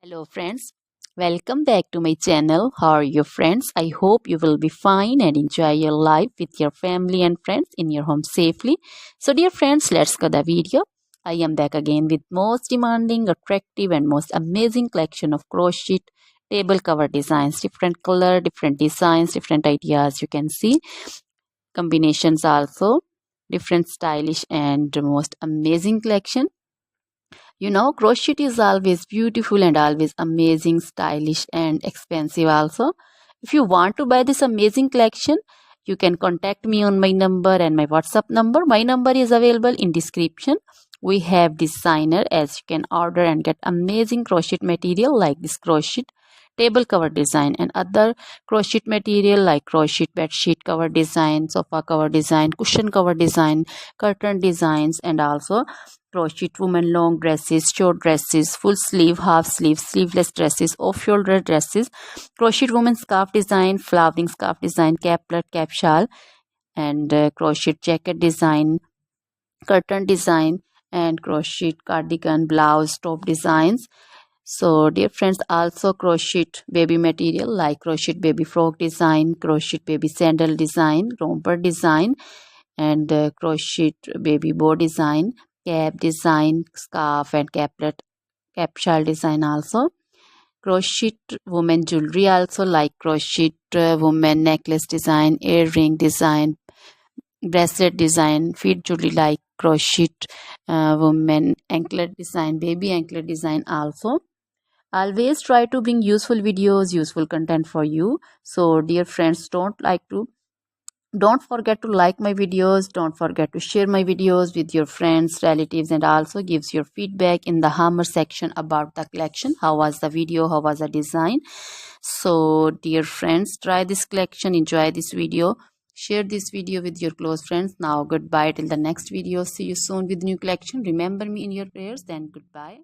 Hello friends, welcome back to my channel. How are you friends? I hope you will be fine and enjoy your life with your family and friends in your home safely. So dear friends, let's go the video. I am back again with most demanding, attractive and most amazing collection of crochet table cover designs. Different color, different designs, different ideas you can see. Combinations also. Different stylish and most amazing collection. Crochet is always beautiful and always amazing, stylish and expensive also. If you want to buy this amazing collection, you can contact me on my number and my WhatsApp number. My number is available in description. We have designer as you can order and get amazing crochet material like this crochet table cover design and other crochet material like crochet bed sheet cover design, sofa cover design, cushion cover design, curtain designs, and also crochet women long dresses, short dresses, full sleeve, half sleeve, sleeveless dresses, off shoulder dresses, crochet woman scarf design, flowering scarf design, caplet, cap shawl, and crochet jacket design, curtain design, and crochet cardigan, blouse, top designs. So dear friends, also crochet baby material like crochet baby frock design, crochet baby sandal design, romper design, and crochet baby bow design, cap design, scarf and caplet, cap shawl design also. Crochet woman jewelry also like crochet woman necklace design, earring design, bracelet design, feet jewelry like crochet woman anklet design, baby anklet design also. Always try to bring useful videos, useful content for you. So dear friends, don't forget to like my videos, don't forget to share my videos with your friends, relatives, and also gives your feedback in the hammer section about the collection. How was the video, how was the design? So dear friends, try this collection, enjoy this video, share this video with your close friends. Now goodbye till the next video. See you soon with new collection. Remember me in your prayers. Then goodbye.